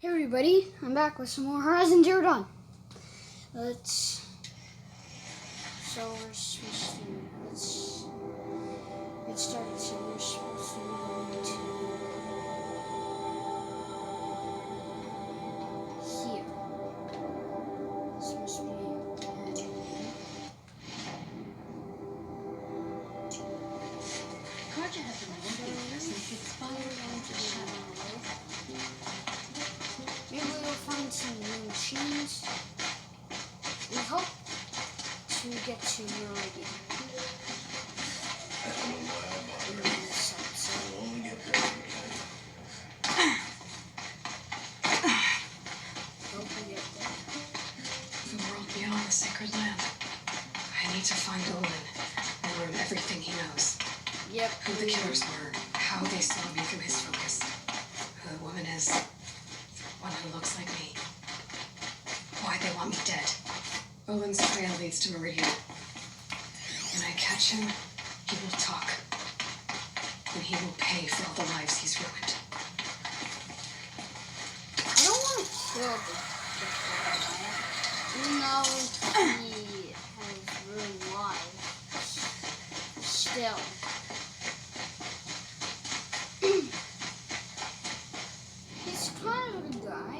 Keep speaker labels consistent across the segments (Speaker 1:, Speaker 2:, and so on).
Speaker 1: Hey everybody, I'm back with some more Horizon Zero Dawn. We're supposed to, let's get started. So we're supposed to go to here. It's supposed to be,
Speaker 2: Project has been working since its fire into shadow.
Speaker 1: maybe we'll find some new machines. We hope to get to Meridian.
Speaker 2: The world beyond the sacred land. I need to find Olin and learn everything he knows.
Speaker 1: Yep.
Speaker 2: Who the killers were, how they saw me through his focus, who the woman is, one who looks like me, why they want me dead. Olin's trail leads to Meridian. When I catch him, he will talk. And he will pay for all the lives he's ruined.
Speaker 1: I don't want to kill the guy, even though he has ruined lives. Still. He's kind of a good guy.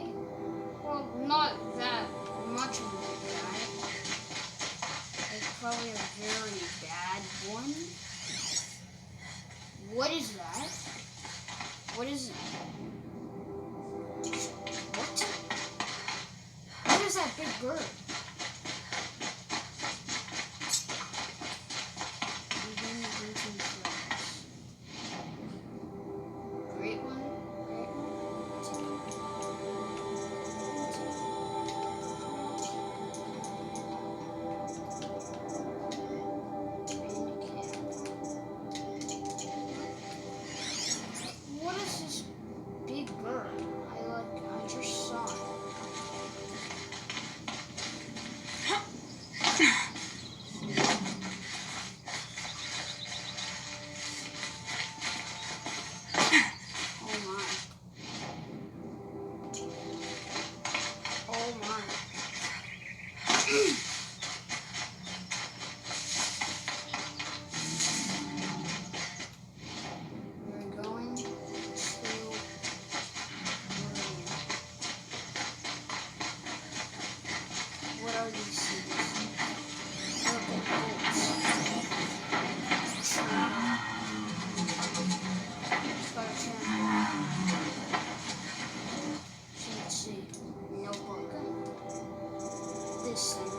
Speaker 1: Well, not that much of a good guy. Like, probably a very bad one. What is that? What is it? What? What is that big bird? Great one. Great What is this big bird? I just saw it. Oh my. Oh my. We're going to Meridian. What are these things? Look at bolts. Gotta turn. Let's see. Notebook. This thing.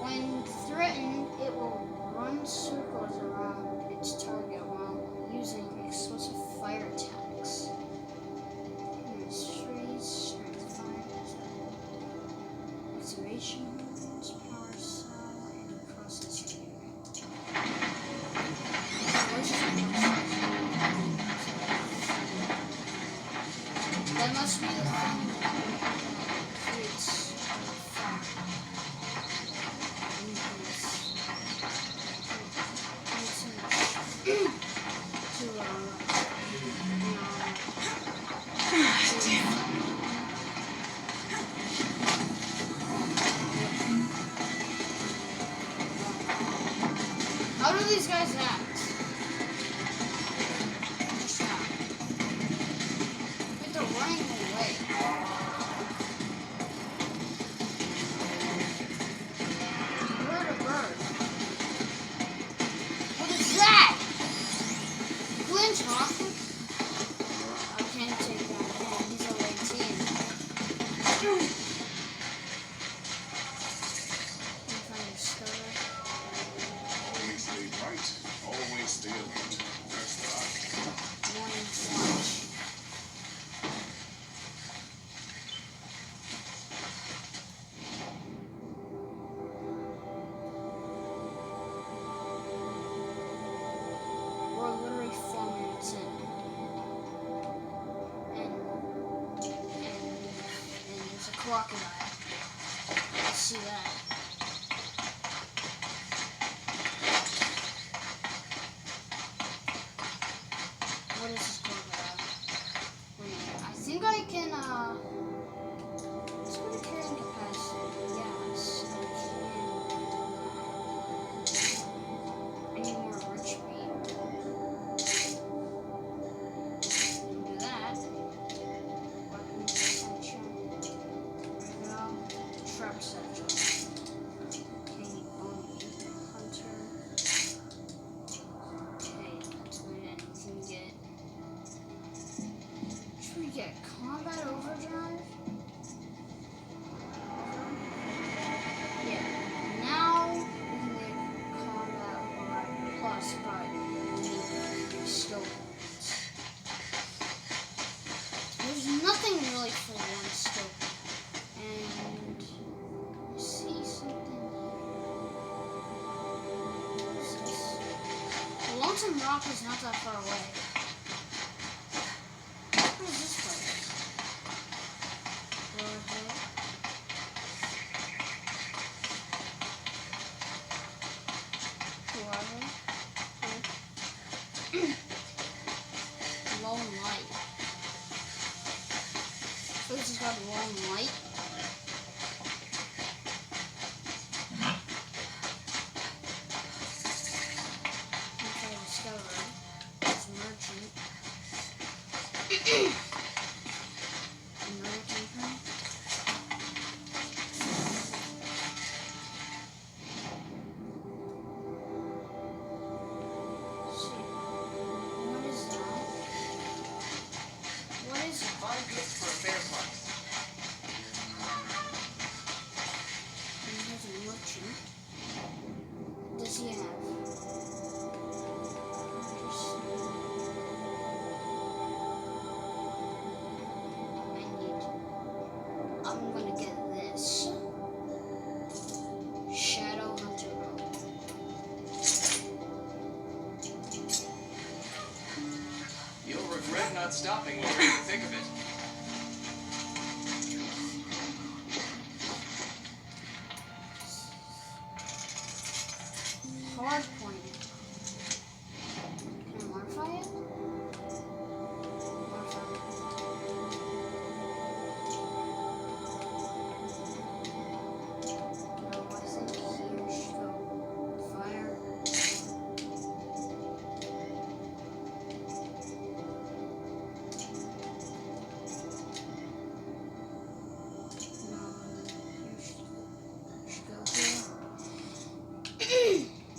Speaker 1: When threatened, it will run circles around its target while using explosive fire attacks. Trees, strength fires, activation moves, power cell, and process gear. That must be the thing that creates fire. How do these guys act? Stop. But they're running away. Bird. What is that? Flinch, huh? I can't take that. Man, he's only 18.
Speaker 3: Always stay right, always stay alert. That's the
Speaker 1: Morning flash. We're literally 4 minutes in. And there's a crocodile. I see that. What is this crocodile? It's going to carrying capacity. Yes, I can. I need more rich meat. Do that. Weapon section. There we go. Trap section. Okay, bony hunter. Okay, that's good. And we can get. Should we get combat overdrive? Yeah. Now we can get combat overdrive plus, but we need skill points. There's nothing really for one skill point. And I see something here. What's this? The Lonesome Rock is not that far away. What is this place? Warhead. Warhead. Lone light. So this has got lone light. Okay, discovered. It's merchant. Another temper. What is that? What is it?
Speaker 4: Find goods for a fair price.
Speaker 1: And here's a merchant. What does he have? I'm gonna get this. Shadow Hunter Robe.
Speaker 4: You'll regret not stopping when you're in the thick of it.
Speaker 1: Hard point. Can I modify it? Modify it. No, I think here should go fire. No, here should go here.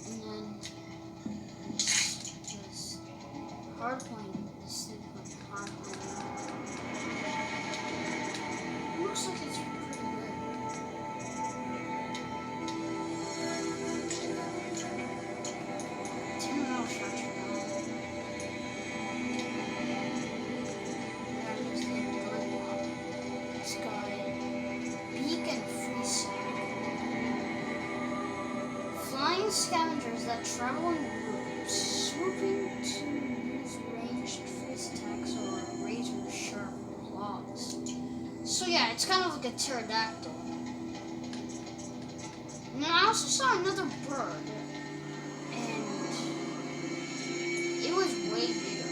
Speaker 1: And then this hard point. This thing with hard point. Looks like it's pretty good. Terminal structure. It's got beacon free sack. Flying scavengers that travel in groups, swooping to use ranged fist attacks or razor sharp claws. So yeah, it's kind of like a pterodactyl. And then I also saw another bird, and it was way bigger.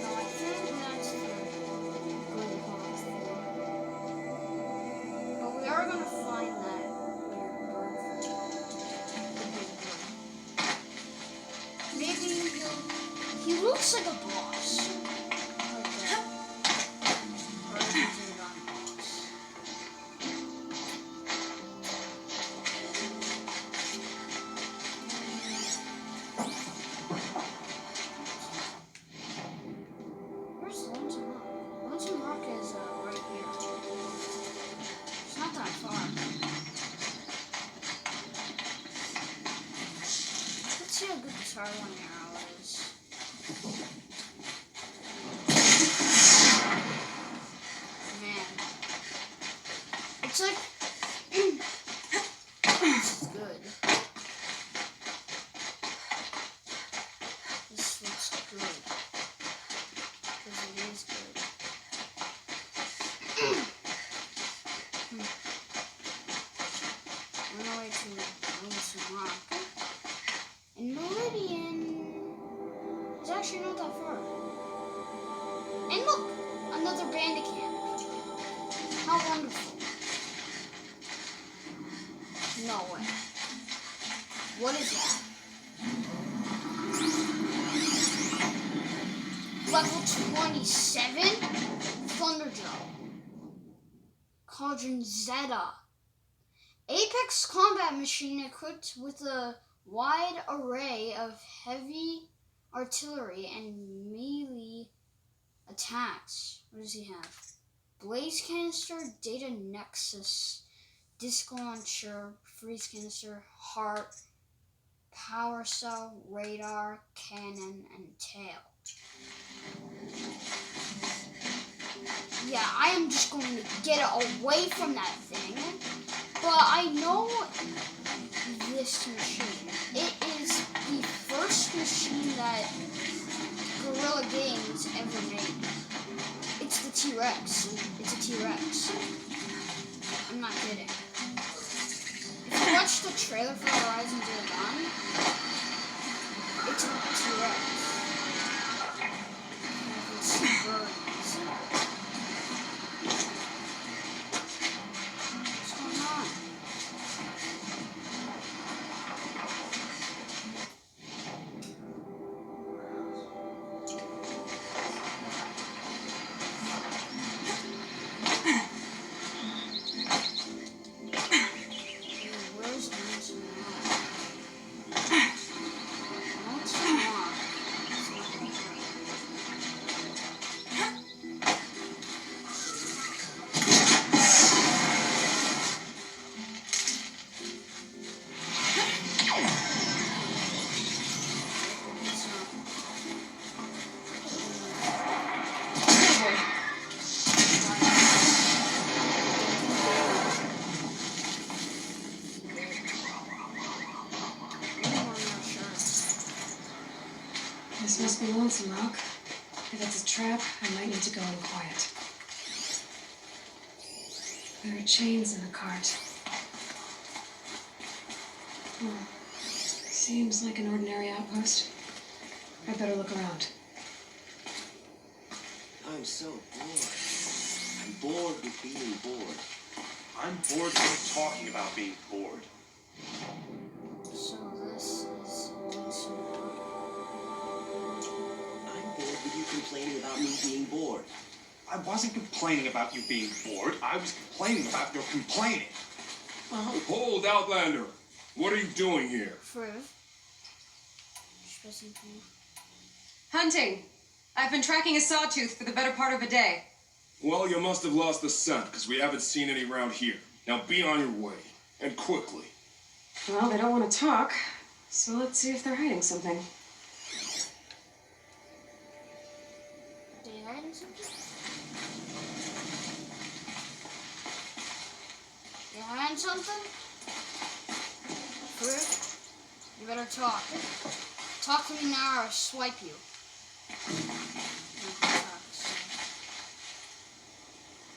Speaker 1: No, I think that's the good hawk form. But we are gonna find that weird bird. The big bird. Maybe he looks like a boss. Like that. Or a Pterodon boss. Where's Lonesome Rock? Lonesome Rock is right here. It's not that far. Let's see how good this hard one arrow is. Man. It's like this is good. This looks good. Because it is good. Run away to Lonesome Rock. And Meridian. actually not that far. And look, another bandit camp. How wonderful. No way. What is that? Level 27? Thunderdrop. Cauldron Zeta. Apex combat machine equipped with a wide array of heavy artillery and melee attacks. What does he have? Blaze canister, data nexus, disc launcher, freeze canister, heart, power cell, radar, cannon, and tail. Yeah, I am just going to get away from that thing. But I know this machine. It is the first machine that Guerrilla Games ever made. It's the T-Rex. It's a T-Rex. I'm not kidding. If you watch the trailer for Horizon Zero Dawn, it's a T-Rex. It's birds. What's going on? Where's Nancy now? What's wrong?
Speaker 2: This must be Lonesome Rock. If it's a trap, I might need to go in quiet. There are chains in the cart. Seems like an ordinary outpost. I better look around.
Speaker 5: I'm so bored. I'm bored with being bored.
Speaker 6: I'm bored with talking about being bored.
Speaker 1: So this is Lonesome Rock.
Speaker 5: I'm bored with you complaining about me being bored.
Speaker 6: I wasn't complaining about you being bored. I was complaining about your complaining.
Speaker 3: Hold, Outlander. What are you doing here?
Speaker 1: Friv. Just
Speaker 2: Hunting! I've been tracking a sawtooth for the better part of a day.
Speaker 3: Well, you must have lost the scent, because we haven't seen any around here. Now be on your way, and quickly.
Speaker 2: Well, they don't want to talk, so let's see if they're hiding something.
Speaker 1: Did you hide something? You hiding something? Friv? You better talk. Talk to me now or I'll swipe you.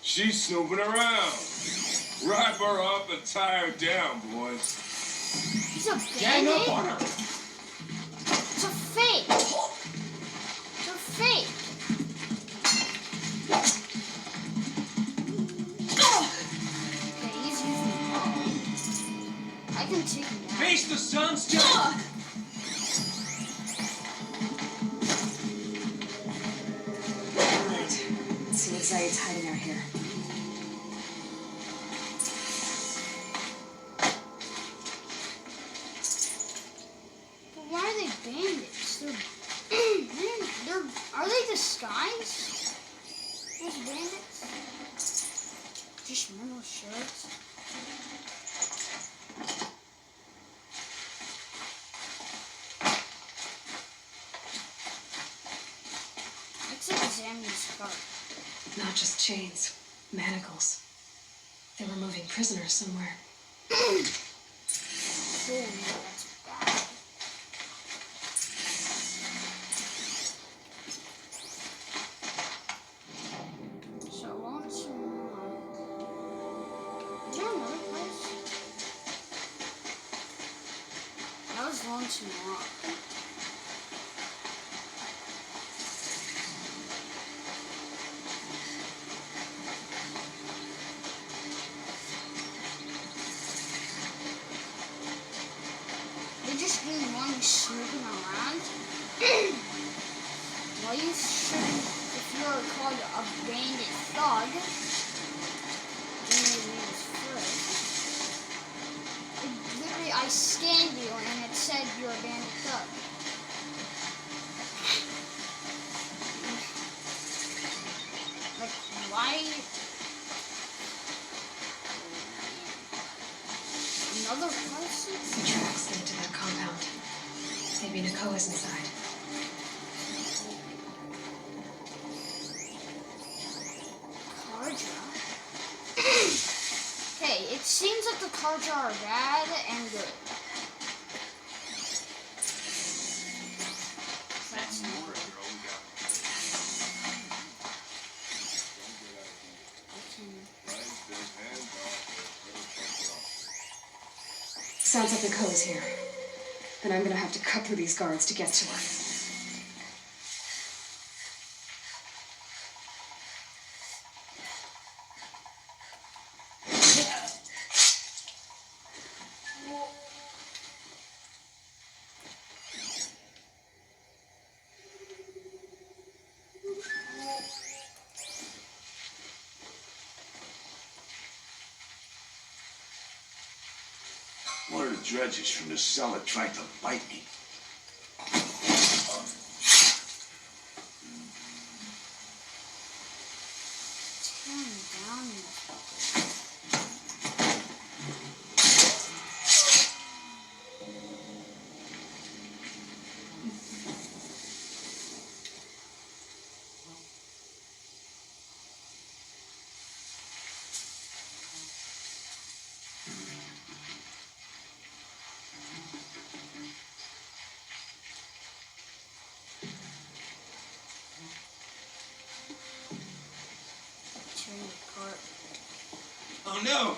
Speaker 3: She's snooping around. Wrap her up and tie her down, boys.
Speaker 1: He's a
Speaker 6: Gang
Speaker 1: bandit?
Speaker 6: up on her.
Speaker 1: It's a fake. It's a fake. Okay, he's using a bow. I can take him down.
Speaker 6: Face the sun still.
Speaker 2: Alright, let's see what Zaid's hiding out here.
Speaker 1: But why are they bandits? Are they disguised? Those bandits? Just normal shirts? Let's examine this cart.
Speaker 2: Not just chains, manacles. They were moving prisoners somewhere.
Speaker 1: Oh, that's bad. So Lonesome Rock. Is there another place? That was Lonesome Rock. something snooping around? Well, you shouldn't, if you're called a bandit thug, then you use first. Literally, I scanned you and it said you're a bandit thug. Like, why? Another person?
Speaker 2: The tracks lead to that compound. Maybe Nakoa's inside.
Speaker 1: Karja? Okay, it seems like the Karja are bad and good. That's
Speaker 3: More of your own guy. Right, then hands off.
Speaker 2: Sounds like Nakoa's here. Then I'm gonna have to cut through these guards to get to her.
Speaker 3: One of the dredges from the cellar tried to bite me.
Speaker 1: turn down. Turn the cart.
Speaker 6: Oh no!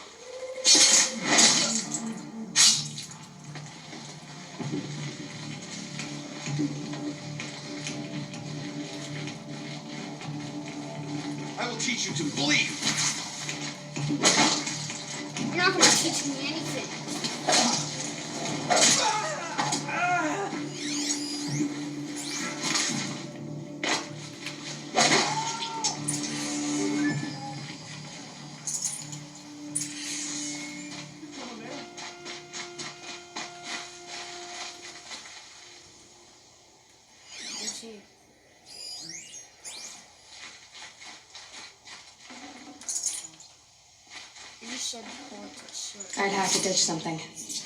Speaker 6: I will teach you to bleed!
Speaker 1: You're not gonna teach me anything. Let's see. You said pull it to search.
Speaker 2: I'd have to ditch something.
Speaker 1: Keys.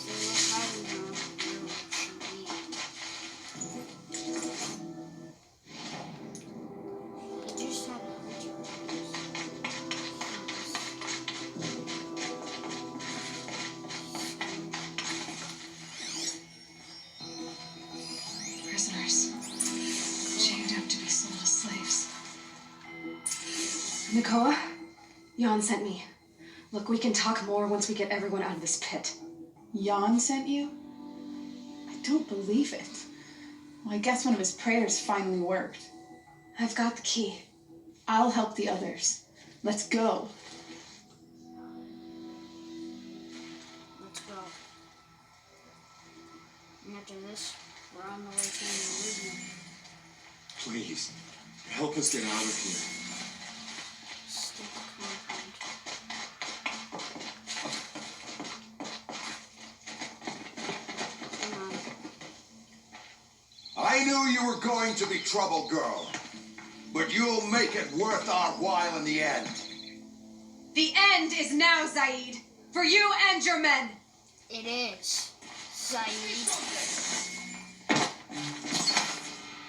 Speaker 1: They hide in the door.
Speaker 2: Prisoners. Chained up to be sold as slaves. Nakoa? Jan sent me. Look, we can talk more once we get everyone out of this pit.
Speaker 7: Jan sent you? I don't believe it. Well, I guess one of his prayers finally worked.
Speaker 2: I've got the key.
Speaker 7: I'll help the others. Let's go.
Speaker 1: Let's go. And after this, we're on the way to Elysium.
Speaker 3: Please, help us get out of here.
Speaker 1: Stick compound. Come on.
Speaker 8: I knew you were going to be trouble, girl. But you'll make it worth our while in the end.
Speaker 2: The end is now, Zaid! For you and your men!
Speaker 1: It is. Zaid.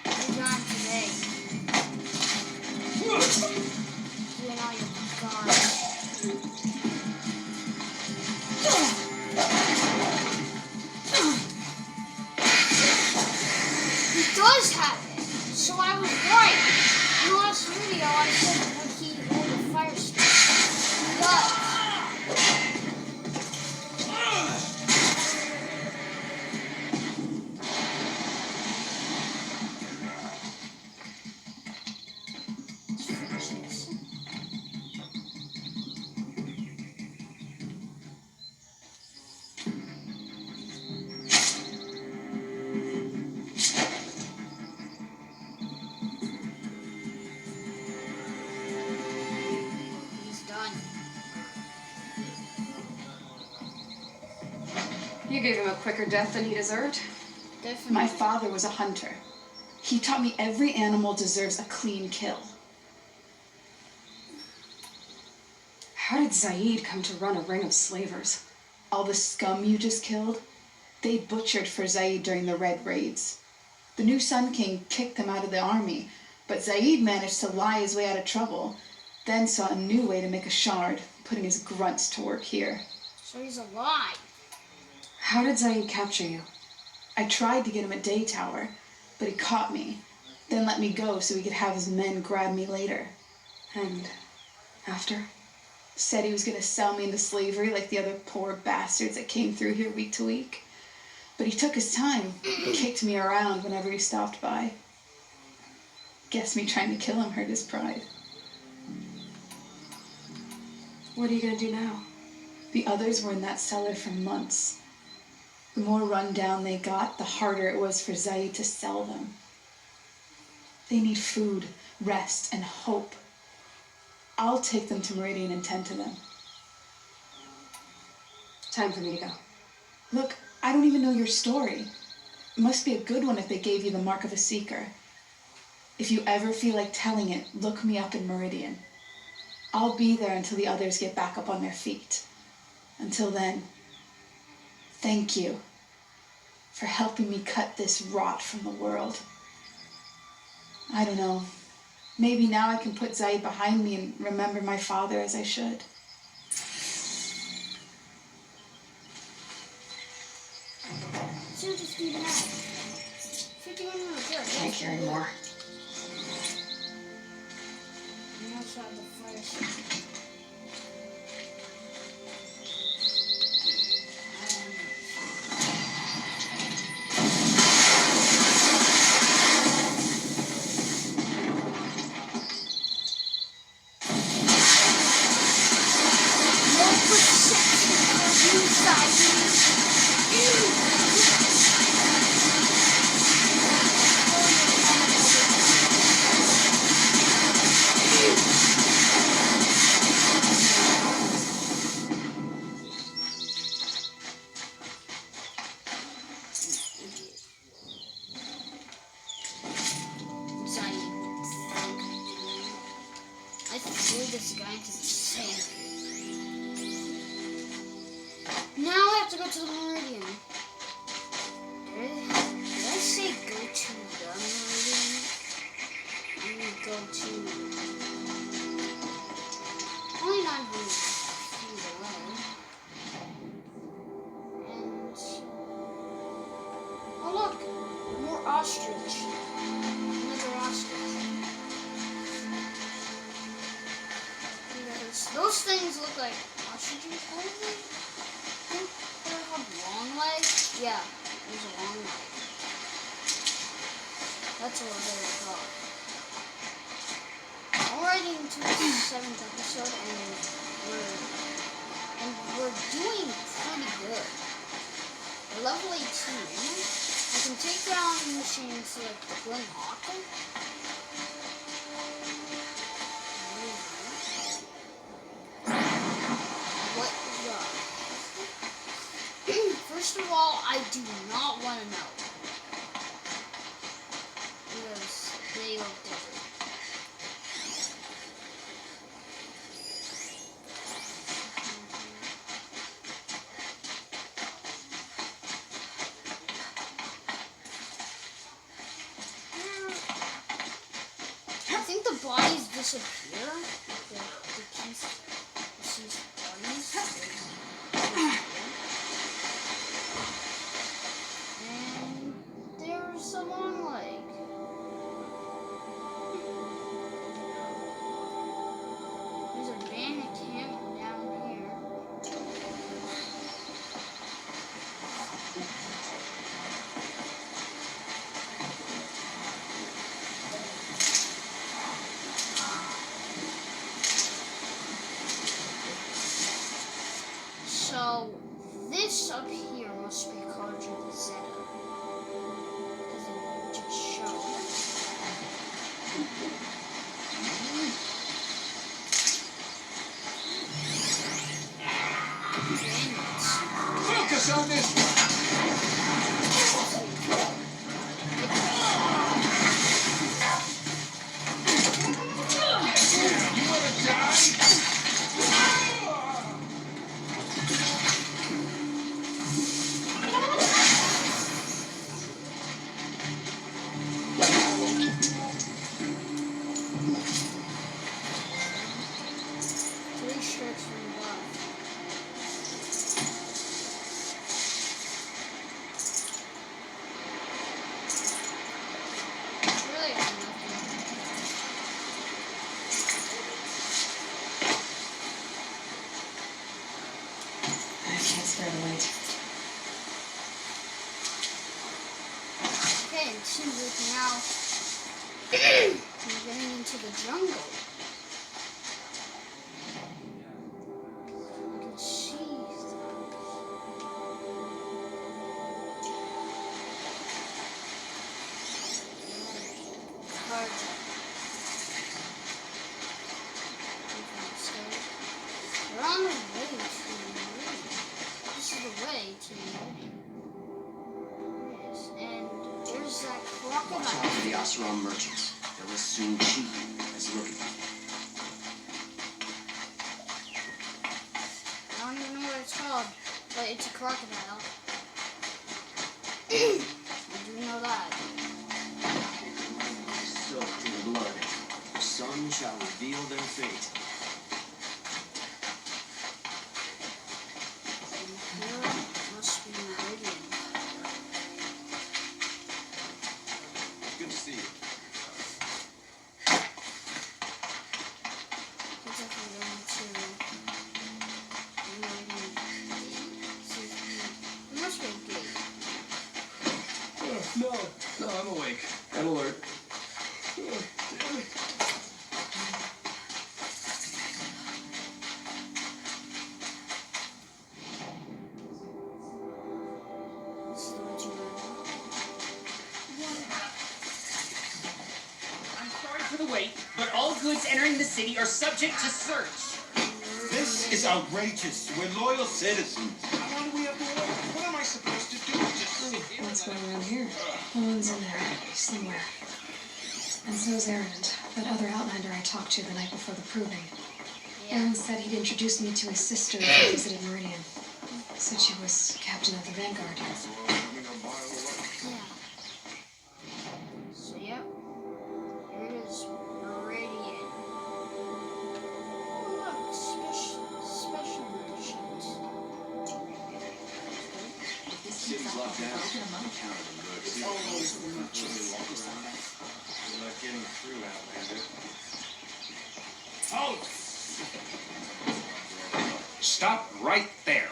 Speaker 1: You're gone today. You and all your guards.
Speaker 2: You gave him a quicker death than he deserved.
Speaker 1: Definitely.
Speaker 7: My father was a hunter. He taught me every animal deserves a clean kill.
Speaker 2: How did Zaid come to run a ring of slavers?
Speaker 7: All the scum you just killed, they butchered for Zaid during the Red Raids. The new Sun King kicked them out of the army, but Zaid managed to lie his way out of trouble, then saw a new way to make a shard, putting his grunts to work here.
Speaker 1: So he's alive.
Speaker 2: How did Zaid capture you?
Speaker 7: I tried to get him at Day Tower, but he caught me, then let me go so he could have his men grab me later.
Speaker 2: And after?
Speaker 7: Said he was going to sell me into slavery like the other poor bastards that came through here week to week. But he took his time, kicked me around whenever he stopped by. Guess me trying to kill him hurt his pride.
Speaker 2: What are you gonna do now?
Speaker 7: The others were in that cellar for months. The more run down they got, the harder it was for Zaid to sell them. They need food, rest, and hope. I'll take them to Meridian and tend to them.
Speaker 2: Time for me to go.
Speaker 7: Look, I don't even know your story. It must be a good one if they gave you the mark of a seeker. If you ever feel like telling it, look me up in Meridian. I'll be there until the others get back up on their feet. Until then, thank you for helping me cut this rot from the world. I don't know. Maybe now I can put Zaid behind me and remember my father as I should.
Speaker 1: So just do that. 51 minutes. Good.
Speaker 2: Can't carry more.
Speaker 1: And also have the fire station. I threw this guy into the sink. Now I have to go to the Meridian. Did I say go to the Meridian? I'm gonna go to only 900 feet away. And oh look, more ostrich. Another ostrich. Those things look like ostriches, probably. I think they have long legs. Yeah, there's a long leg. That's what they're called. Already into the 7th episode, and we're doing pretty good. We're level 18. I can take down machines like the Glen Hawken. First of all, I do not want to know. Because they look different. I think the bodies disappear. The deceased bodies. There's a long leg. There's a bandit camp down here. So this up here must be Carja the Zeta.
Speaker 8: Focus on this one.
Speaker 1: Three strikes from above. Really got nothing.
Speaker 2: I can't spare the light.
Speaker 1: Okay, it seems like now we're getting into the jungle. I can see cards. We're on the way to Meridian. This is the way to Meridian. Yes, and there's that
Speaker 5: Watch out
Speaker 1: crocodile.
Speaker 5: for the Oseram merchants. They'll as soon cheat you as look at you.
Speaker 1: I don't even know what it's called, but it's a crocodile. I do know that.
Speaker 5: Soaked in blood, the sun shall reveal their fate.
Speaker 1: Here must be Meridian.
Speaker 3: Good to see you.
Speaker 1: Looks like we're going to Meridian. There must be a gate.
Speaker 4: No, I'm awake and alert.
Speaker 1: This is the way to Meridian.
Speaker 9: I'm sorry for the wait, but all goods entering the city are subject to search.
Speaker 6: This is outrageous. We're loyal citizens.
Speaker 3: Why do we have to wait? What am I supposed to do? Just sit here?
Speaker 2: What's going around here? Owen's in there, somewhere. And so's Erend, that other outlander I talked to the night before the proving.
Speaker 1: Yeah.
Speaker 2: Erend said he'd introduced me to his sister who visited Meridian. Said she was captain of the Vanguard.
Speaker 1: Yeah. So, yep. Here it is. Meridian. Oh, look. Special editions.
Speaker 5: City's locked down. Count them good. See,
Speaker 6: We're not getting through, Outlander. Halt!
Speaker 10: Stop right there.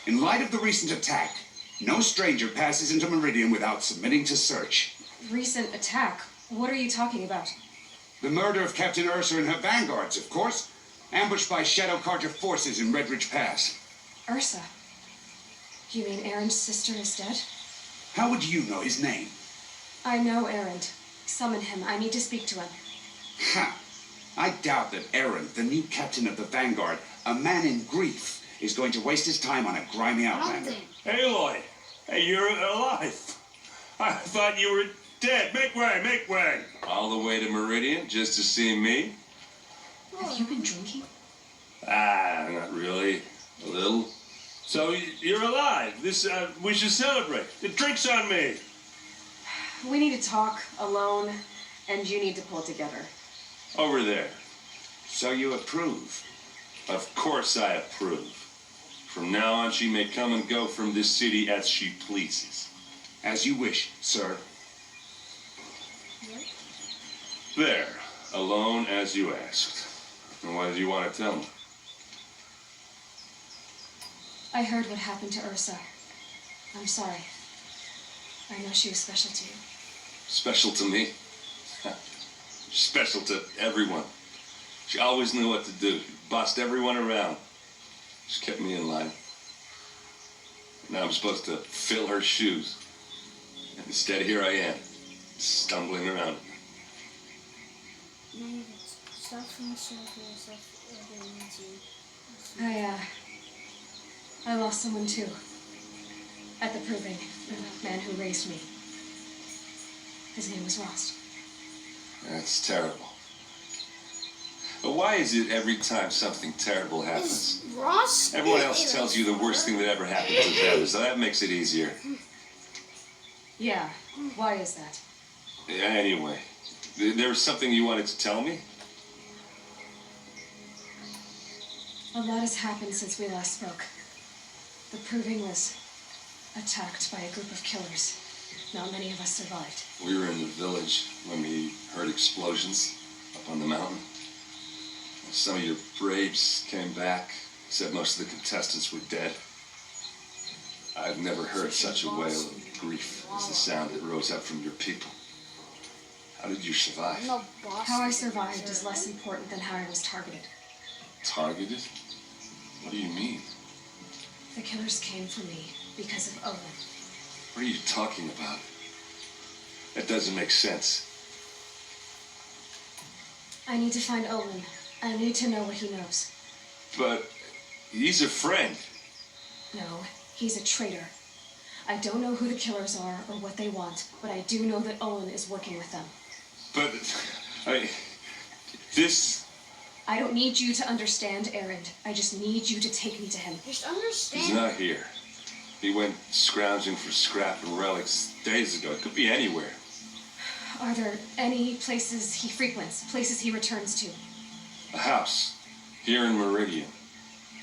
Speaker 10: In light of the recent attack, no stranger passes into Meridian without submitting to search.
Speaker 2: Recent attack? What are you talking about?
Speaker 10: The murder of Captain Ursa and her vanguards, of course. Ambushed by Shadow Carter forces in Redridge Pass.
Speaker 2: Ursa? You mean Erend's sister is dead?
Speaker 10: How would you know his name?
Speaker 2: I know Erend. Summon him. I need to speak to him.
Speaker 10: Ha! I doubt that Erend, the new captain of the Vanguard, a man in grief, is going to waste his time on a grimy
Speaker 1: I don't
Speaker 10: outlander.
Speaker 1: think.
Speaker 6: Aloy, hey, you're alive. I thought you were dead. Make way, make way.
Speaker 3: All the way to Meridian just to see me?
Speaker 2: Have you been drinking?
Speaker 3: Not really. A little.
Speaker 6: So you're alive. This we should celebrate. The drink's on me.
Speaker 2: We need to talk alone, and you need to pull it together.
Speaker 3: Over there.
Speaker 10: So you approve?
Speaker 3: Of course I approve. From now on, she may come and go from this city as she pleases.
Speaker 10: As you wish, sir.
Speaker 3: There. Alone as you asked. And what did you want to tell me?
Speaker 2: I heard what happened to Ursa. I'm sorry. I know she was special to you.
Speaker 3: Special to me? Special to everyone. She always knew what to do. She bossed everyone around. She kept me in line. Now I'm supposed to fill her shoes. And instead, here I am, stumbling around.
Speaker 1: Maybe it's stuff from the surface of everything you.
Speaker 2: I lost someone too. At the proving, the man who raised me. His name was Rost.
Speaker 3: That's terrible. But why is it every time something terrible happens,
Speaker 1: Is Ross?
Speaker 3: everyone else tells you the worst thing that ever happened to them? So that makes it easier.
Speaker 2: Yeah, why is that?
Speaker 3: Yeah, anyway, there was something you wanted to tell me?
Speaker 2: A lot has happened since we last spoke. The proving was attacked by a group of killers. Not many of us survived.
Speaker 3: We were in the village when we heard explosions up on the mountain. Some of your braves came back, said most of the contestants were dead. I've never heard such a wail of grief as the sound that rose up from your people. How did you survive?
Speaker 1: No, boss.
Speaker 2: How I survived is less important than how I was targeted.
Speaker 3: Targeted? What do you mean?
Speaker 2: The killers came for me because of Owen.
Speaker 3: What are you talking about? That doesn't make sense.
Speaker 2: I need to find Owen. I need to know what he knows.
Speaker 3: But he's a friend.
Speaker 2: No, he's a traitor. I don't know who the killers are or what they want, but I do know that Owen is working with them.
Speaker 3: But, this...
Speaker 2: I don't need you to understand, Erend. I just need you to take me to him.
Speaker 1: Just understand.
Speaker 3: He's not here. He went scrounging for scrap and relics days ago. It could be anywhere.
Speaker 2: Are there any places he frequents, places he returns to?
Speaker 3: A house. Here in Meridian.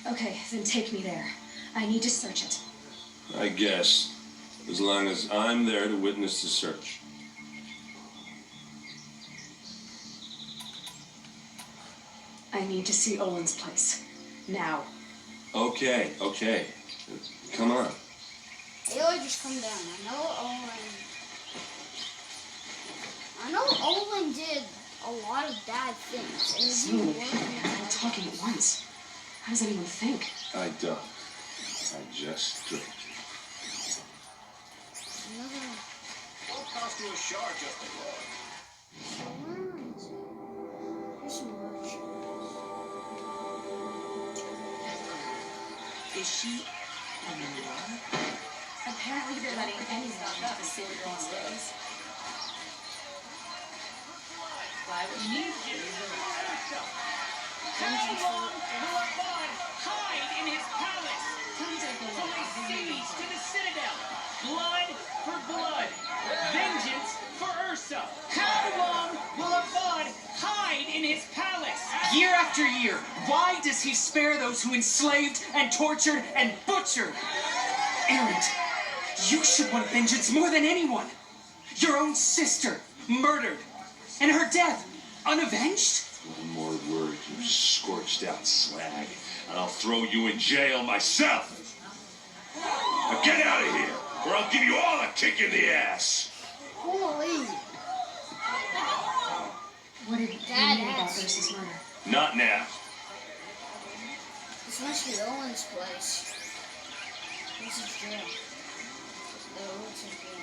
Speaker 2: Okay, then take me there. I need to search it.
Speaker 3: I guess. As long as I'm there to witness the search.
Speaker 2: I need to see Owen's place. Now.
Speaker 3: Okay. Come on.
Speaker 1: Aloy, just come down. I know Owen did a lot of bad things. And
Speaker 2: So
Speaker 1: he
Speaker 2: many
Speaker 1: worked
Speaker 2: people
Speaker 1: with
Speaker 2: all talking at once. How does anyone think?
Speaker 3: I don't. I just drink.
Speaker 1: another.
Speaker 4: What cost you a shard just to go?
Speaker 1: Where is it? Here's some merch.
Speaker 9: Is she a Nora?
Speaker 2: Apparently they're letting anyone into the city these days.
Speaker 9: Why would you need you? How long will our god hide in his palace? From the seas to the citadel. Blood for blood. Vengeance for Ursa. How long will our god hide in his palace? Year after year, why does he spare those who enslaved and tortured and butchered? Erend, you should want vengeance more than anyone. Your own sister, murdered. And her death, unavenged?
Speaker 3: One more word, you scorched out slag, and I'll throw you in jail myself. Now get out of here, or I'll give you all a kick in the ass.
Speaker 1: Holy.
Speaker 2: What did you
Speaker 1: Dad
Speaker 2: know about
Speaker 1: asked.
Speaker 2: Ursa's murder?
Speaker 3: Not now.
Speaker 1: This must be Owen's place. This is jail. Oh, it's a jail.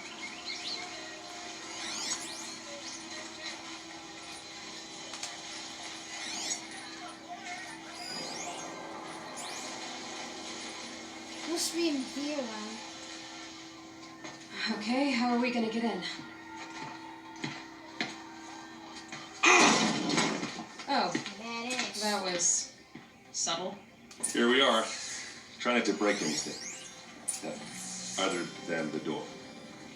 Speaker 1: Must be in here then.
Speaker 2: Okay, how are we gonna get in? Oh,
Speaker 1: That is.
Speaker 2: that was subtle.
Speaker 3: Here we are. Try not to break anything. Other than the door.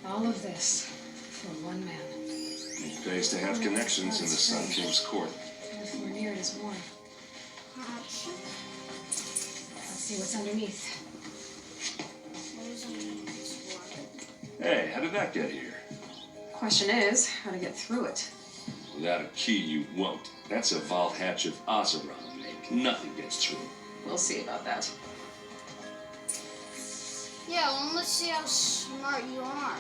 Speaker 2: All of this for one man.
Speaker 3: It pays to have connections in the Sun King's court.
Speaker 2: If we're near it is warm.
Speaker 1: Action.
Speaker 2: Let's see what's underneath.
Speaker 1: What is in this water?
Speaker 3: Hey, how did that get here?
Speaker 2: Question is, how to get through it.
Speaker 3: Without a key, you won't. That's a vault hatch of Azeroth. Nothing gets through.
Speaker 2: We'll see about that.
Speaker 1: Yeah, well, let's see how smart you are.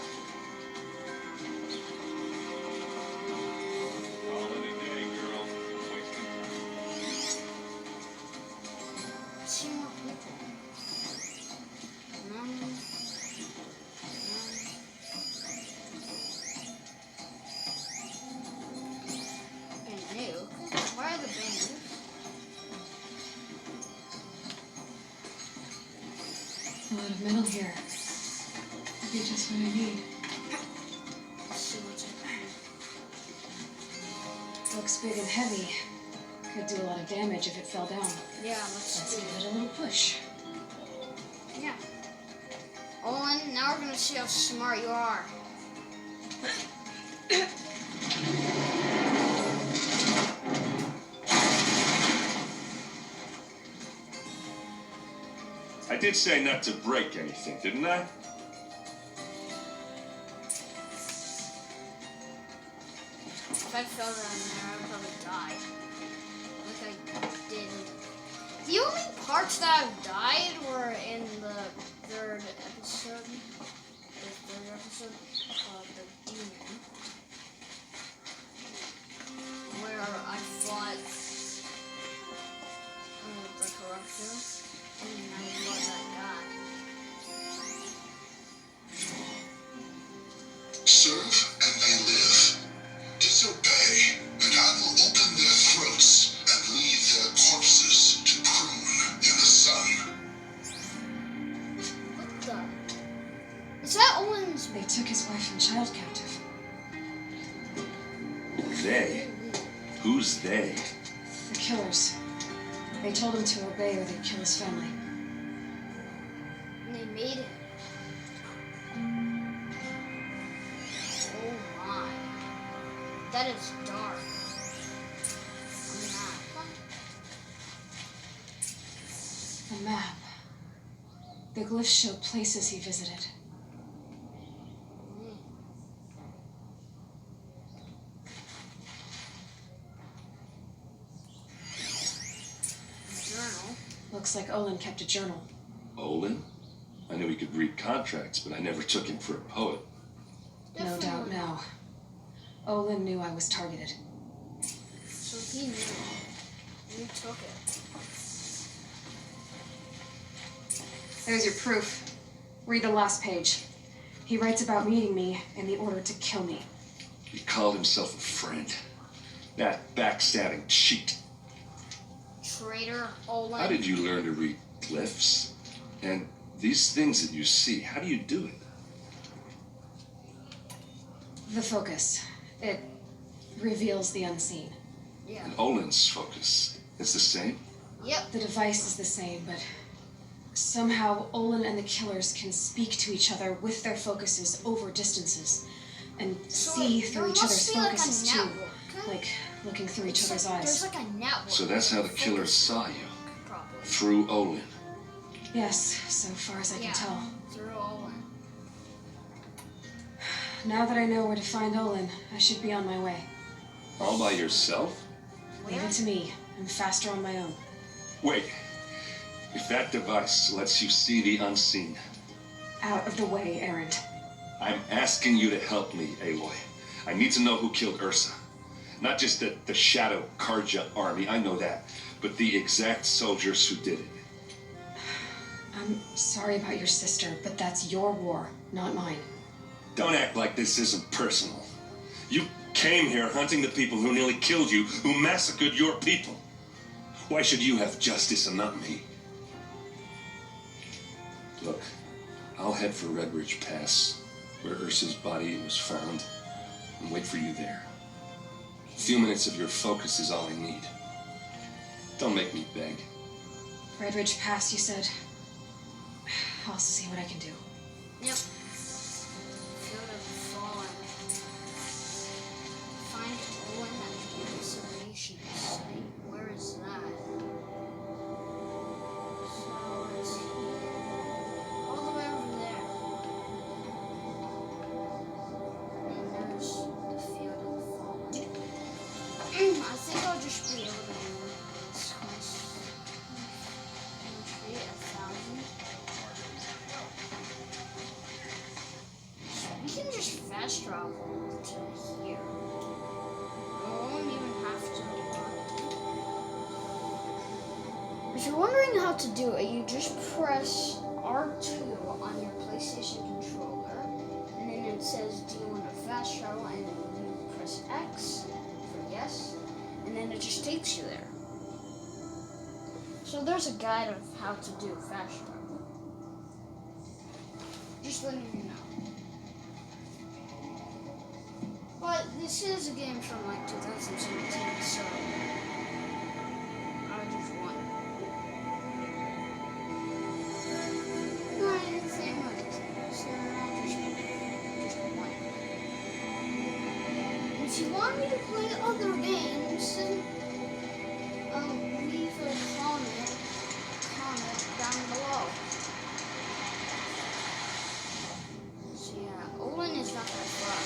Speaker 3: Call it a day, girl.
Speaker 1: Let's see more people. And new. Why are the banners?
Speaker 2: A lot of metal here.
Speaker 7: Could be just what I need.
Speaker 1: Let's see what's in there.
Speaker 2: Looks big and heavy. Could do a lot of damage if it fell down.
Speaker 1: Yeah, let's
Speaker 2: Let's
Speaker 1: do
Speaker 2: give
Speaker 1: it.
Speaker 2: it a little push.
Speaker 1: Yeah. Olin, now we're gonna see how smart you are.
Speaker 3: I did say not to break anything, didn't I?
Speaker 1: If I fell down there, I would probably die. Like I did. The only parts that I've died were in the third episode. The demon. Where I fought the corruptor. And I fought that guy.
Speaker 11: Serve and they live. Disobey, and I will open their throats and leave their corpses to prune in the sun.
Speaker 1: What the? Is that Owen's?
Speaker 2: They took his wife and child captive.
Speaker 3: They? Who's they?
Speaker 2: The killers. They told him to obey or they'd kill his family.
Speaker 1: And they made it. Oh my. That is dark.
Speaker 2: A map. The glyphs show places he visited.
Speaker 1: Journal.
Speaker 2: Looks like Olin kept a journal.
Speaker 3: Olin? I knew he could read contracts, but I never took him for a poet.
Speaker 2: No doubt now. Olin knew I was targeted.
Speaker 1: So he knew. You took it.
Speaker 2: There's your proof. Read the last page. He writes about meeting me and the order to kill me.
Speaker 3: He called himself a friend. That backstabbing cheat.
Speaker 1: Traitor, Olin.
Speaker 3: How did you learn to read glyphs? And these things that you see, how do you do it?
Speaker 2: The focus. It reveals the unseen.
Speaker 1: Yeah.
Speaker 3: And Olin's focus is the same?
Speaker 1: Yep.
Speaker 2: The device is the same, but somehow Olin and the killers can speak to each other with their focuses over distances and see
Speaker 1: there
Speaker 2: through each
Speaker 1: must
Speaker 2: other's
Speaker 1: be like a
Speaker 2: focuses too.
Speaker 1: network.
Speaker 2: Like looking through each other's
Speaker 1: There's
Speaker 2: eyes.
Speaker 1: like a network.
Speaker 3: So that's how the killers saw you.
Speaker 1: Probably.
Speaker 3: Through Olin.
Speaker 2: Yes, so far as I can tell.
Speaker 1: Through Olin.
Speaker 2: Now that I know where to find Olin, I should be on my way.
Speaker 3: All by yourself?
Speaker 2: Leave it to me. I'm faster on my own.
Speaker 3: Wait. If that device lets you see the unseen,
Speaker 2: Out of the way, Erend.
Speaker 3: I'm asking you to help me, Aloy. I need to know who killed Ursa. Not just the Shadow Karja army, I know that, but the exact soldiers who did it.
Speaker 2: I'm sorry about your sister, but that's your war, not mine.
Speaker 3: Don't act like this isn't personal. You came here hunting the people who nearly killed you, who massacred your people. Why should you have justice and not me? Look, I'll head for Red Ridge Pass, where Ursa's body was found, and wait for you there. A few minutes of your focus is all I need. Don't make me beg.
Speaker 2: Red Ridge Pass, you said? I'll see what I can do.
Speaker 1: Yep. Field of Fallen. Find Olin at the observation site. Where is that? So it's all the way over there. And there's the Field of Fallen. I think I'll just be able to do this quest. Be 1,000. We can just fast travel to here. We won't even have to run. If you're wondering how to do it, you just press R2 on your PlayStation controller, and then it says, do you want to fast travel? And then you press X for yes, and then it just takes you there. So there's a guide of how to do fast travel. Just letting you know. This is a game from like 2017, so I just won. No, I didn't say much, so I just won. If you want me to play other games, then leave a comment down below. So yeah, Owen is not that far.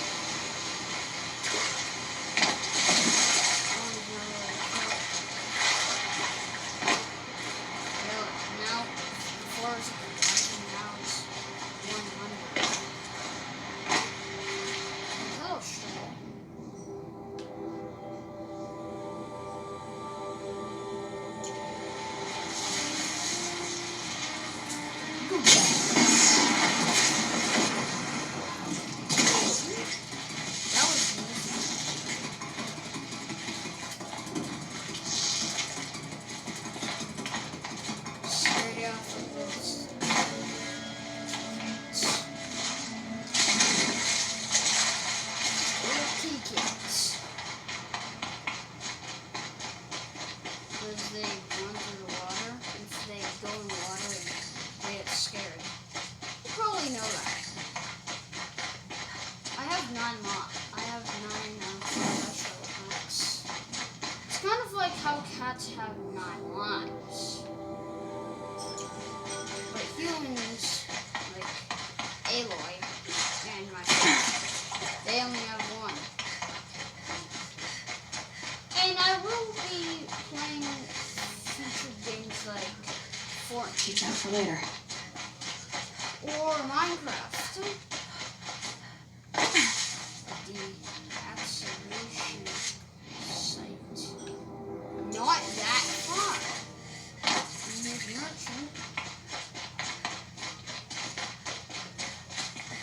Speaker 1: Have 9 lives. But humans, like Aloy and my friend, they only have 1. And I will be playing future games like Fortnite.
Speaker 7: Keep that for later.
Speaker 1: Or Minecraft. The acceleration site. Not that far. Merchant.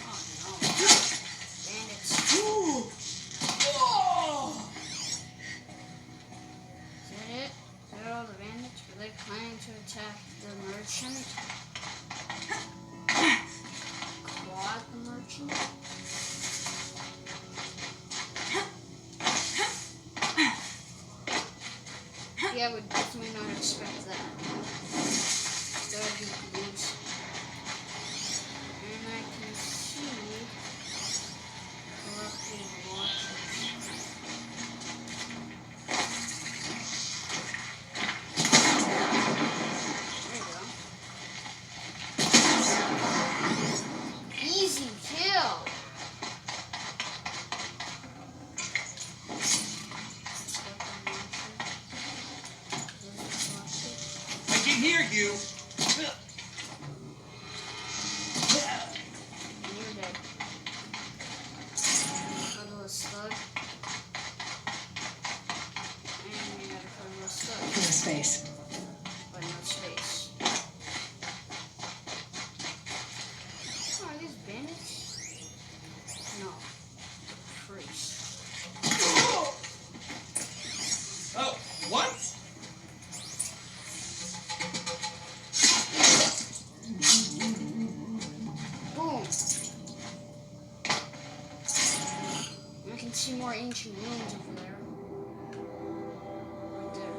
Speaker 1: Oh no. Bandits. Ooh. Oh. Is that it? Is that all the bandits? Were they planning to attack the merchant? Claw the merchant? Yeah, I would definitely not expect that. That would be huge. And I can see collected watches. There you go. Easy kill.
Speaker 10: Hear you.
Speaker 1: And you're dead. Cuddle a slug. And you gotta cuddle a slug.
Speaker 7: No space.
Speaker 1: But no space. Oh, are these bandits? No. Freeze.
Speaker 4: Oh, what?
Speaker 1: Boom. I can see more ancient ruins over there. Right there.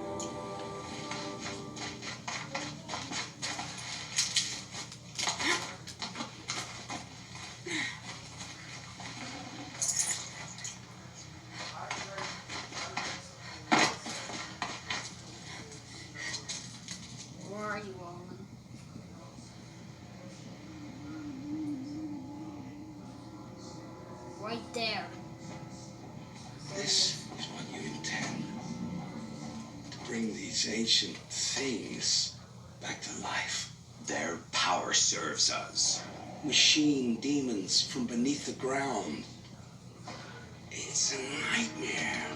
Speaker 1: Where are you, Owen? Right there.
Speaker 8: This is what you intend. To bring these ancient things back to life.
Speaker 10: Their power serves us.
Speaker 8: Machine demons from beneath the ground. It's a nightmare.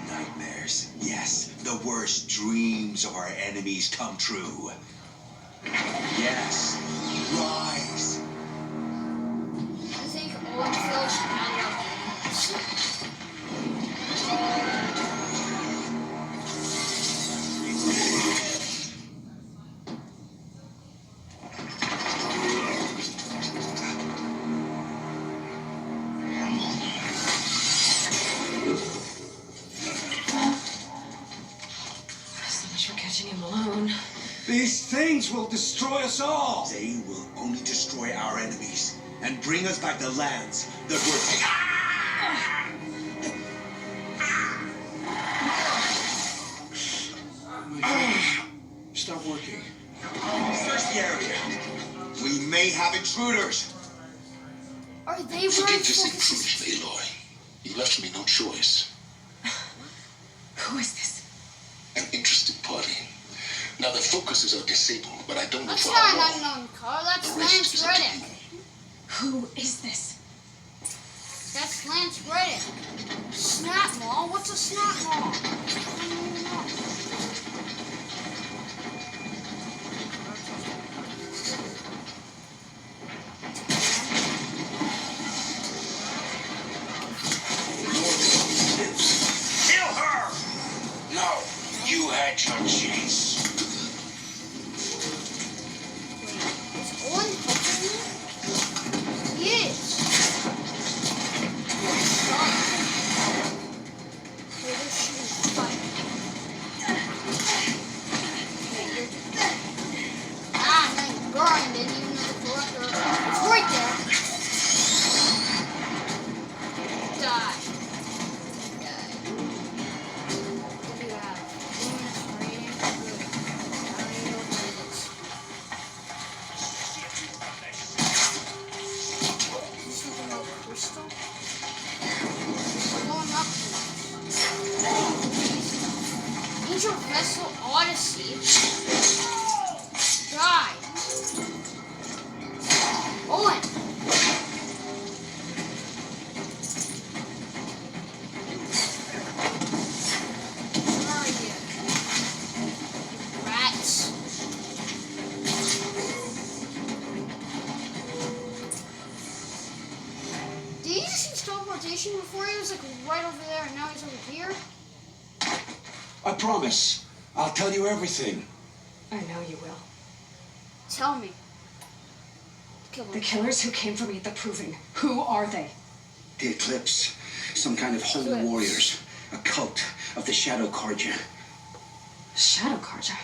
Speaker 10: Nightmares. Yes, the worst dreams of our enemies come true. Yes. Rise.
Speaker 1: I think Owen feels kind of
Speaker 10: things will destroy us all.
Speaker 8: They will only destroy our enemies and bring us back the lands that were.
Speaker 10: Stop working.
Speaker 8: Search the area. We may have intruders.
Speaker 1: Are they
Speaker 11: Forgive
Speaker 1: really
Speaker 11: this
Speaker 1: focused?
Speaker 11: intrusion, Aloy. You left me no choice.
Speaker 2: Who is this?
Speaker 11: An interested party. Now the focuses are disabled, but I don't know
Speaker 1: That's
Speaker 11: for
Speaker 1: not
Speaker 11: how
Speaker 1: an
Speaker 11: long.
Speaker 1: unknown car. That's
Speaker 11: The rest
Speaker 1: Lance
Speaker 11: is up to
Speaker 1: Reddick.
Speaker 11: you.
Speaker 2: Who is this?
Speaker 1: That's Lance Reddick. Snap Mall? What's a snap mall? I don't even know.
Speaker 6: Kill her!
Speaker 8: No, you had your chance.
Speaker 1: Is Owen helping me? He is. Wait, they're shooting fire. Ah, now you burned. Didn't even know the collector. It's right there. Die. Die. What do you have? Luminous radiant. Good. I don't even know what it is. Is this something about crystal? We're going up. Angel Vessel Odyssey. Die. Owen. Where are you? Rats. Did you just see teleportation before? He was like right over there and now he's over here?
Speaker 10: I promise. I'll tell you everything.
Speaker 2: I know you will.
Speaker 1: Tell me. Kill
Speaker 2: The
Speaker 1: him.
Speaker 2: killers who came for me at the Proving. Who are they?
Speaker 10: The Eclipse. Some kind of holy
Speaker 1: Eclipse.
Speaker 10: warriors. A cult of the Shadow Carja.
Speaker 2: Shadow Carja.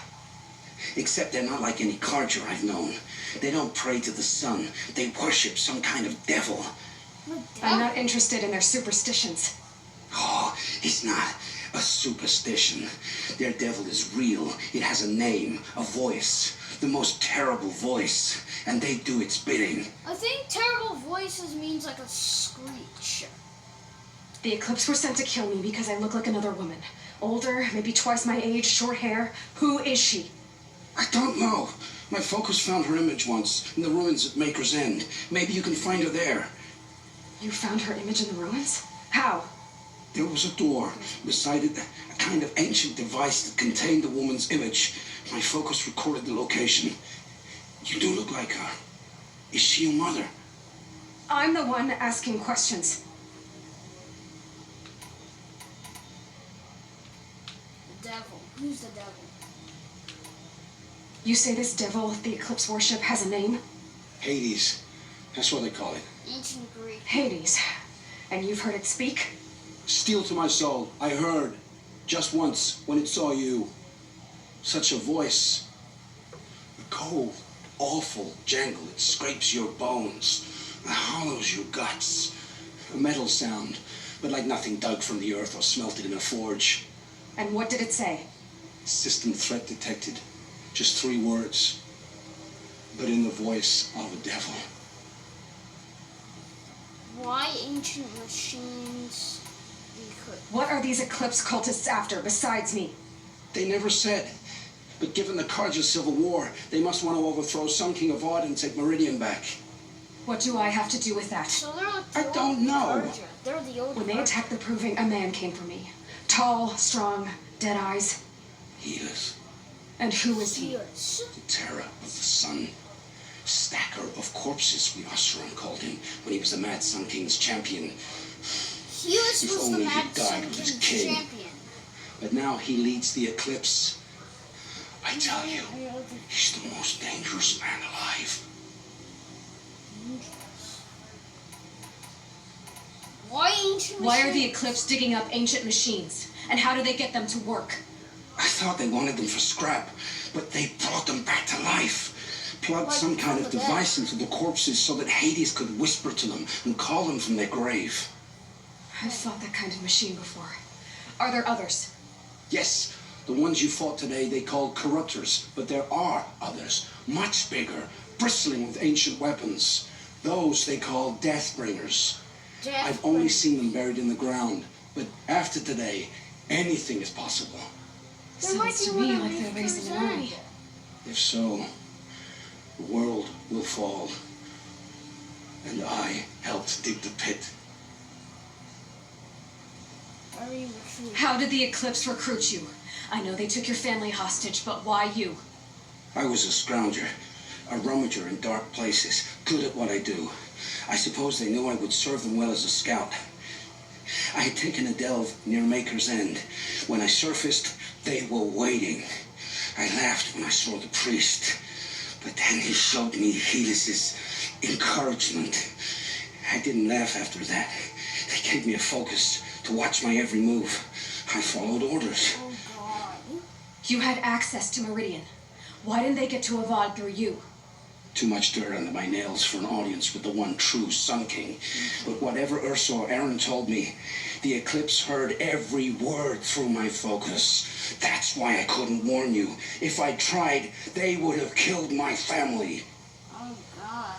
Speaker 10: Except they're not like any Carja I've known. They don't pray to the sun. They worship some kind of devil.
Speaker 1: The
Speaker 2: I'm
Speaker 1: devil?
Speaker 2: not interested in their superstitions.
Speaker 10: Oh, it's not a superstition. Their devil is real. It has a name, a voice. The most terrible voice. And they do its bidding.
Speaker 1: I think terrible voices means like a screech.
Speaker 2: The Eclipse were sent to kill me because I look like another woman. Older, maybe twice my age, short hair. Who is she?
Speaker 10: I don't know. My focus found her image once in the ruins at Maker's End. Maybe you can find her there.
Speaker 2: You found her image in the ruins? How?
Speaker 10: There was a door. Beside it, a kind of ancient device that contained the woman's image. My focus recorded the location. You do look like her. Is she your mother?
Speaker 2: I'm the one asking questions.
Speaker 1: The devil. Who's the devil?
Speaker 2: You say this devil the Eclipse worship has a name?
Speaker 10: Hades. That's what they call it.
Speaker 1: Ancient Greek.
Speaker 2: Hades. And you've heard it speak?
Speaker 10: Steel to my soul. I heard. Just once, when it saw you. Such a voice. A cold, awful jangle. It scrapes your bones. It hollows your guts. A metal sound, but like nothing dug from the earth or smelted in a forge.
Speaker 2: And what did it say?
Speaker 10: System threat detected. Just 3 words. But in the voice of a devil.
Speaker 1: Why ancient machines? We could.
Speaker 2: What are these Eclipse cultists after besides me?
Speaker 10: They never said. But given the Carja civil war, they must want to overthrow some king of Ard and take Meridian back.
Speaker 2: What do I have to do with that?
Speaker 1: So they're like the
Speaker 10: I don't
Speaker 1: old
Speaker 10: know.
Speaker 1: Carja. They're the old
Speaker 2: When they
Speaker 1: Carja.
Speaker 2: attacked the Proving, a man came for me. Tall, strong, dead eyes.
Speaker 10: Healers.
Speaker 2: And who is he?
Speaker 1: Yes.
Speaker 10: The terror of the sun. Stacker of corpses, we Osram called him when he was the Mad Sun King's champion.
Speaker 1: Helis
Speaker 10: If
Speaker 1: was the
Speaker 10: only he
Speaker 1: Mad
Speaker 10: died
Speaker 1: Sun
Speaker 10: with his
Speaker 1: King's
Speaker 10: king.
Speaker 1: champion.
Speaker 10: But now he leads the Eclipse. I tell you, he's the most dangerous man alive.
Speaker 1: Why ancient
Speaker 2: Why are the
Speaker 1: machines?
Speaker 2: Eclipse digging up ancient machines? And how do they get them to work?
Speaker 10: I thought they wanted them for scrap, but they brought them back to life. Plugged
Speaker 1: Like
Speaker 10: some kind
Speaker 1: from
Speaker 10: of
Speaker 1: the
Speaker 10: device into the corpses so that Hades could whisper to them and call them from their grave.
Speaker 2: I've fought that kind of machine before. Are there others?
Speaker 10: Yes, the ones you fought today they called corruptors, but there are others, much bigger, bristling with ancient weapons. Those they call Deathbringers. I've only seen them buried in the ground, but after today, anything is possible.
Speaker 2: Sounds to me like they're raising an army.
Speaker 10: If so, the world will fall. And I helped dig the pit.
Speaker 1: Are you recruiting?
Speaker 2: How did the Eclipse recruit you? I know they took your family hostage, but why you?
Speaker 10: I was a scrounger, a rummager in dark places, good at what I do. I suppose they knew I would serve them well as a scout. I had taken a delve near Maker's End. When I surfaced, they were waiting. I laughed when I saw the priest, but then he showed me Helis's encouragement. I didn't laugh after that. They gave me a focus to watch my every move. I followed orders.
Speaker 1: Oh God.
Speaker 2: You had access to Meridian. Why didn't they get to Avad through you?
Speaker 10: Too much dirt under my nails for an audience with the one true Sun King. But whatever Ursa or Aaron told me, the Eclipse heard every word through my focus. That's why I couldn't warn you. If I tried, they would have killed my family.
Speaker 1: Oh God.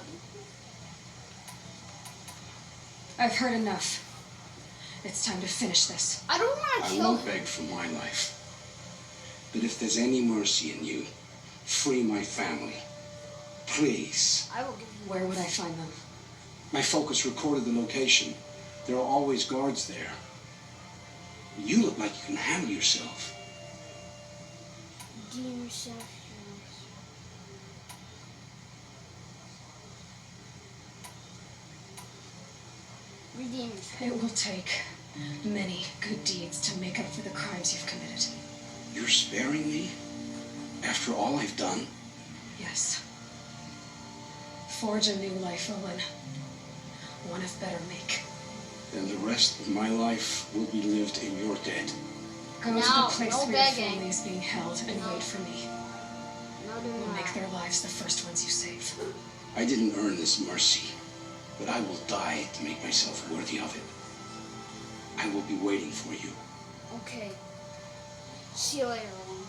Speaker 2: I've heard enough. It's time to finish this.
Speaker 1: I don't want to
Speaker 10: I
Speaker 1: kill
Speaker 10: won't
Speaker 1: him.
Speaker 10: beg for my life. But if there's any mercy in you, free my family. Please.
Speaker 1: I will give you.
Speaker 2: Where would I find them?
Speaker 10: My focus recorded the location. There are always guards there. You look like you can handle yourself.
Speaker 1: Redeem yourself. Redeem yourself.
Speaker 2: It will take many good deeds to make up for the crimes you've committed.
Speaker 10: You're sparing me? After all I've done?
Speaker 2: Yes. Forge a new life, Owen. One of better make.
Speaker 10: Then the rest of my life will be lived in your debt.
Speaker 2: Go to
Speaker 1: No,
Speaker 2: the place
Speaker 1: no
Speaker 2: where your
Speaker 1: begging.
Speaker 2: family is being held and wait for me.
Speaker 1: No, do
Speaker 2: We'll
Speaker 1: not.
Speaker 2: make their lives the first ones you save.
Speaker 10: I didn't earn this mercy, but I will die to make myself worthy of it. I will be waiting for you.
Speaker 1: Okay. See you later, Owen.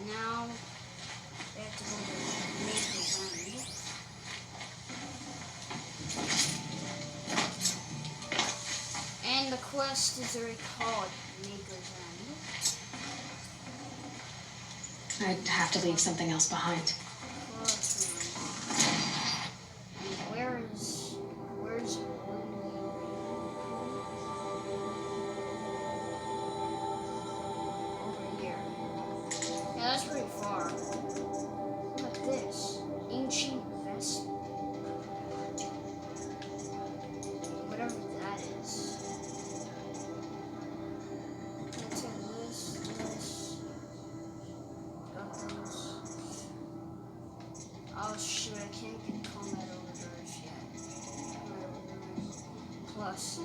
Speaker 1: Now, we have to go to Maker's Army. And the quest is already called Maker's Army.
Speaker 2: I'd have to leave something else behind.
Speaker 1: And where's over here? Yeah, that's pretty far. Look at this. Ancient vessel. Whatever that is. Let's have this. Weapons. Oh shoot, I can't get combat overdrive yet. Plus.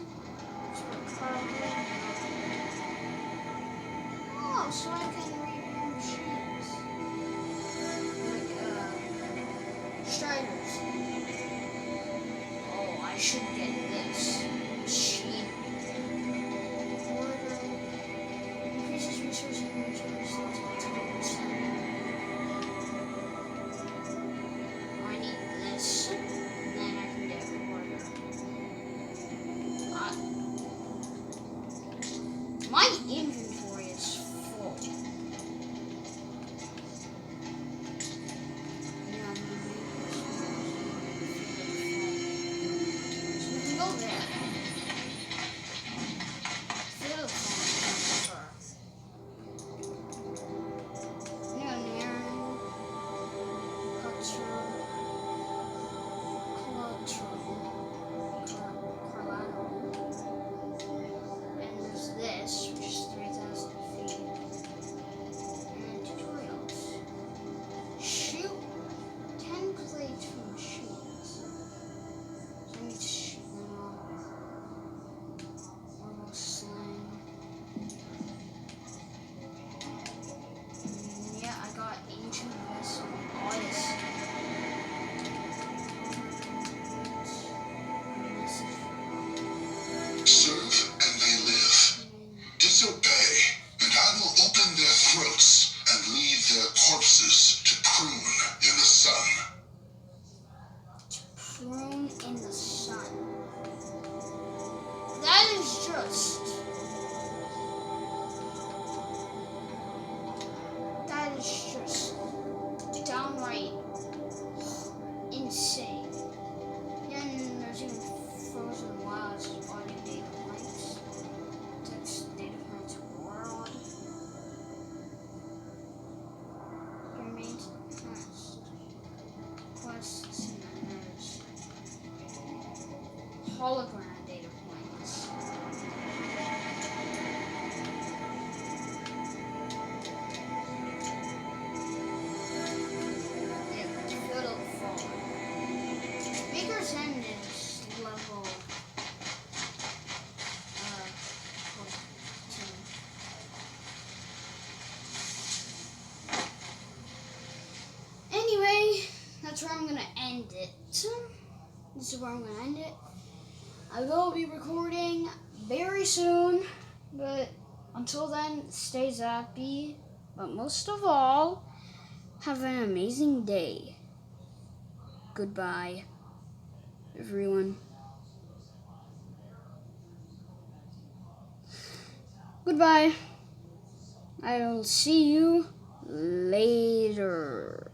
Speaker 1: Oh, so I can read machines. Like, Striders. Oh, I should get this. Machine. Increases resources and resources by 10%. I need this, and then I can get order. My inventory is full. Yeah, so we can go there. Fill the first. Neon, Culture. And there's this, which is 3,000 feet. And tutorials. Shoot 10 plates from machines. So I need to shoot them all. Orbital slang. prune in the sun. That is just downright insane. Then there's even frozen wilds on data points. That's data points world. Remains past. Quests and there's hologram data points. Maker's End is level 14. Anyway, that's where I'm gonna end it. This is where I'm gonna end it. I will be recording very soon, but until then, stay zappy. But most of all, have an amazing day. Goodbye, everyone. Goodbye. I will see you later.